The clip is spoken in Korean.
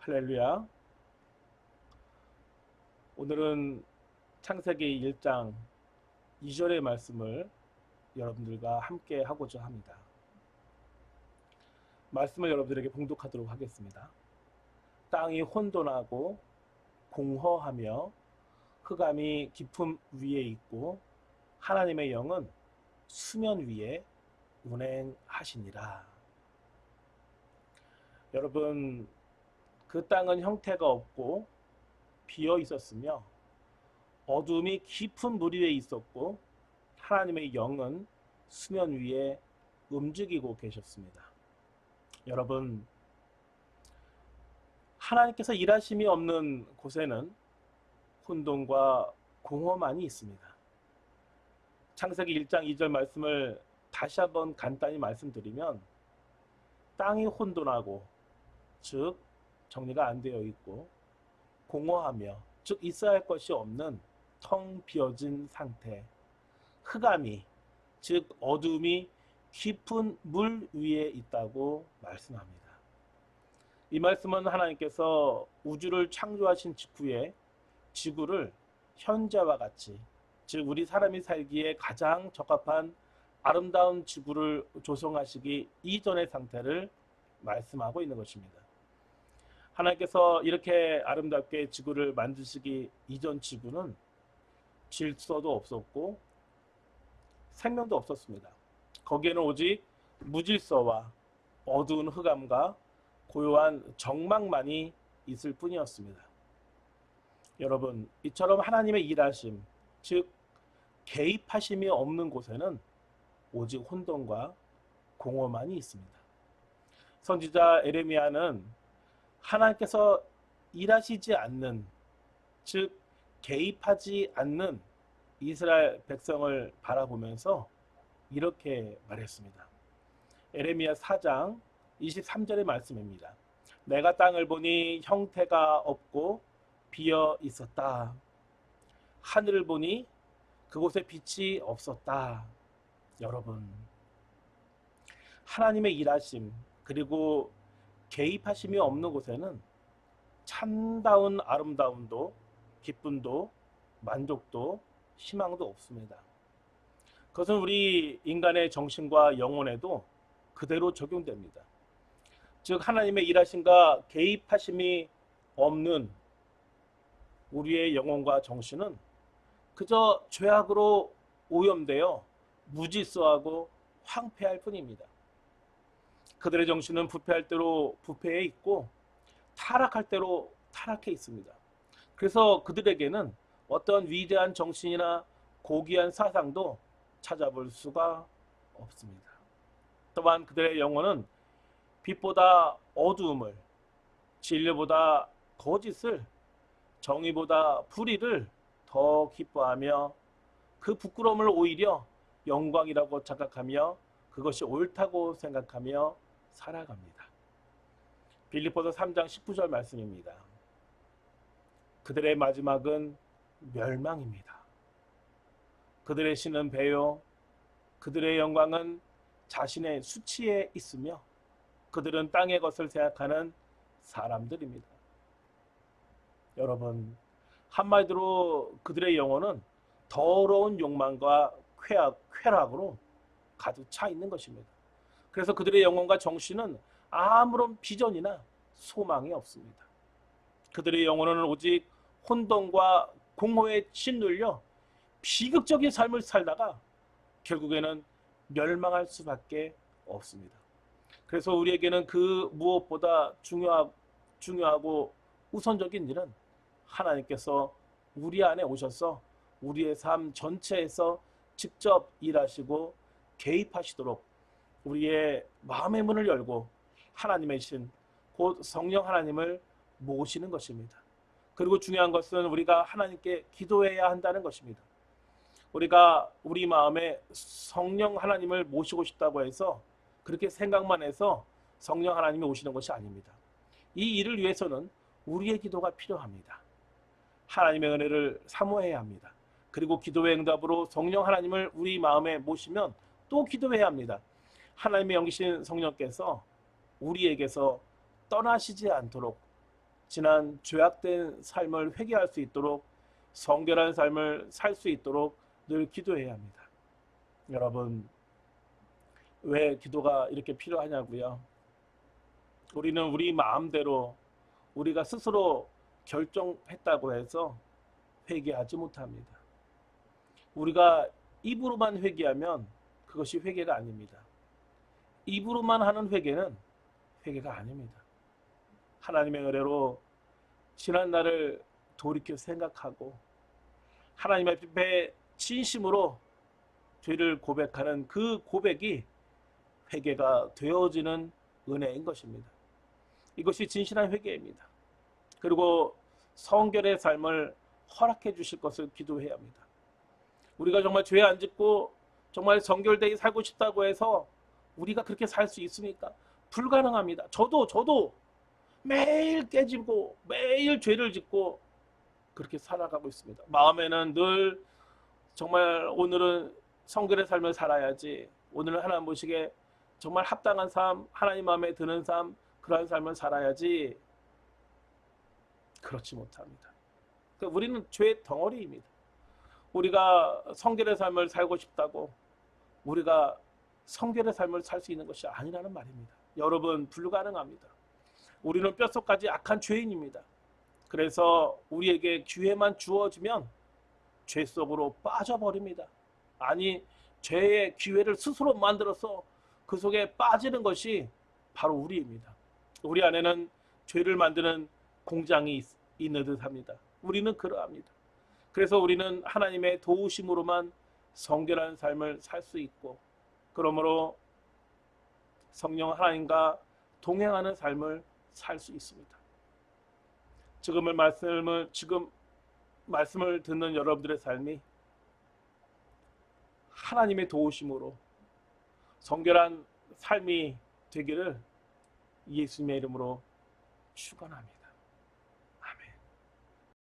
할렐루야. 오늘은 창세기 1장 2절의 말씀을 여러분들과 함께 하고자 합니다. 말씀을 여러분들에게 봉독하도록 하겠습니다. 땅이 혼돈하고 공허하며 흑암이 깊음 위에 있고 하나님의 영은 수면 위에 운행하시니라. 여러분, 그 땅은 형태가 없고 비어 있었으며 어둠이 깊은 물 위에 있었고 하나님의 영은 수면 위에 움직이고 계셨습니다. 여러분, 하나님께서 일하심이 없는 곳에는 혼돈과 공허만이 있습니다. 창세기 1장 2절 말씀을 다시 한번 간단히 말씀드리면, 땅이 혼돈하고, 즉 정리가 안 되어 있고 공허하며, 즉 있어야 할 것이 없는 텅 비어진 상태, 흑암이, 즉 어둠이 깊은 물 위에 있다고 말씀합니다. 이 말씀은 하나님께서 우주를 창조하신 직후에 지구를 현재와 같이, 즉 우리 사람이 살기에 가장 적합한 아름다운 지구를 조성하시기 이전의 상태를 말씀하고 있는 것입니다. 하나님께서 이렇게 아름답게 지구를 만드시기 이전 지구는 질서도 없었고 생명도 없었습니다. 거기에는 오직 무질서와 어두운 흑암과 고요한 정막만이 있을 뿐이었습니다. 여러분, 이처럼 하나님의 일하심, 즉 개입하심이 없는 곳에는 오직 혼돈과 공허만이 있습니다. 선지자 에레미야는 하나님께서 일하시지 않는, 즉 개입하지 않는 이스라엘 백성을 바라보면서 이렇게 말했습니다. 에레미야 4장 23절의 말씀입니다. 내가 땅을 보니 형태가 없고 비어 있었다. 하늘을 보니 그곳에 빛이 없었다. 여러분, 하나님의 일하심 그리고 개입하심이 없는 곳에는 참다운 아름다움도 기쁨도 만족도 희망도 없습니다. 그것은 우리 인간의 정신과 영혼에도 그대로 적용됩니다. 즉 하나님의 일하심과 개입하심이 없는 우리의 영혼과 정신은 그저 죄악으로 오염되어 무질서하고 황폐할 뿐입니다. 그들의 정신은 부패할 대로 부패해 있고 타락할 대로 타락해 있습니다. 그래서 그들에게는 어떤 위대한 정신이나 고귀한 사상도 찾아볼 수가 없습니다. 또한 그들의 영혼은 빛보다 어두움을, 진리보다 거짓을, 정의보다 불의를 더 기뻐하며 그 부끄러움을 오히려 영광이라고 착각하며 그것이 옳다고 생각하며 살아갑니다. 빌립보서 3장 19절 말씀입니다. 그들의 마지막은 멸망입니다. 그들의 신은 배요, 그들의 영광은 자신의 수치에 있으며 그들은 땅의 것을 생각하는 사람들입니다. 여러분, 한마디로 그들의 영혼은 더러운 욕망과 쾌락으로 가득 차 있는 것입니다. 그래서 그들의 영혼과 정신은 아무런 비전이나 소망이 없습니다. 그들의 영혼은 오직 혼돈과 공허에 짓눌려 비극적인 삶을 살다가 결국에는 멸망할 수밖에 없습니다. 그래서 우리에게는 그 무엇보다 중요하고 우선적인 일은 하나님께서 우리 안에 오셔서 우리의 삶 전체에서 직접 일하시고 개입하시도록 우리의 마음의 문을 열고 하나님의 신, 곧 성령 하나님을 모시는 것입니다. 그리고 중요한 것은 우리가 하나님께 기도해야 한다는 것입니다. 우리가 우리 마음에 성령 하나님을 모시고 싶다고 해서 그렇게 생각만 해서 성령 하나님이 오시는 것이 아닙니다. 이 일을 위해서는 우리의 기도가 필요합니다. 하나님의 은혜를 사모해야 합니다. 그리고 기도의 응답으로 성령 하나님을 우리 마음에 모시면 또 기도해야 합니다. 하나님의 영이신 성령께서 우리에게서 떠나시지 않도록 지난 죄악된 삶을 회개할 수 있도록 성결한 삶을 살 수 있도록 늘 기도해야 합니다. 여러분, 왜 기도가 이렇게 필요하냐고요? 우리는 우리 마음대로 우리가 스스로 결정했다고 해서 회개하지 못합니다. 우리가 입으로만 회개하면 그것이 회개가 아닙니다. 입으로만 하는 회개는 회개가 아닙니다. 하나님의 은혜로 지난 날을 돌이켜 생각하고 하나님 앞에 진심으로 죄를 고백하는 그 고백이 회개가 되어지는 은혜인 것입니다. 이것이 진실한 회개입니다. 그리고 성결의 삶을 허락해 주실 것을 기도해야 합니다. 우리가 정말 죄 안 짓고 정말 정결되게 살고 싶다고 해서 우리가 그렇게 살 수 있습니까? 불가능합니다. 저도 매일 깨지고 매일 죄를 짓고 그렇게 살아가고 있습니다. 마음에는 늘 정말 오늘은 성결의 삶을 살아야지, 오늘은 하나님 보시기에 정말 합당한 삶, 하나님 마음에 드는 삶, 그러한 삶을 살아야지, 그렇지 못합니다. 그러니까 우리는 죄의 덩어리입니다. 우리가 성결의 삶을 살고 싶다고 우리가 성결의 삶을 살 수 있는 것이 아니라는 말입니다. 여러분, 불가능합니다. 우리는 뼛속까지 악한 죄인입니다. 그래서 우리에게 기회만 주어지면 죄 속으로 빠져버립니다. 아니, 죄의 기회를 스스로 만들어서 그 속에 빠지는 것이 바로 우리입니다. 우리 안에는 죄를 만드는 공장이 있는 듯합니다. 우리는 그러합니다. 그래서 우리는 하나님의 도우심으로만 성결한 삶을 살 수 있고, 그러므로 성령 하나님과 동행하는 삶을 살 수 있습니다. 지금 말씀을 듣는 여러분들의 삶이 하나님의 도우심으로 성결한 삶이 되기를 예수님의 이름으로 축원합니다.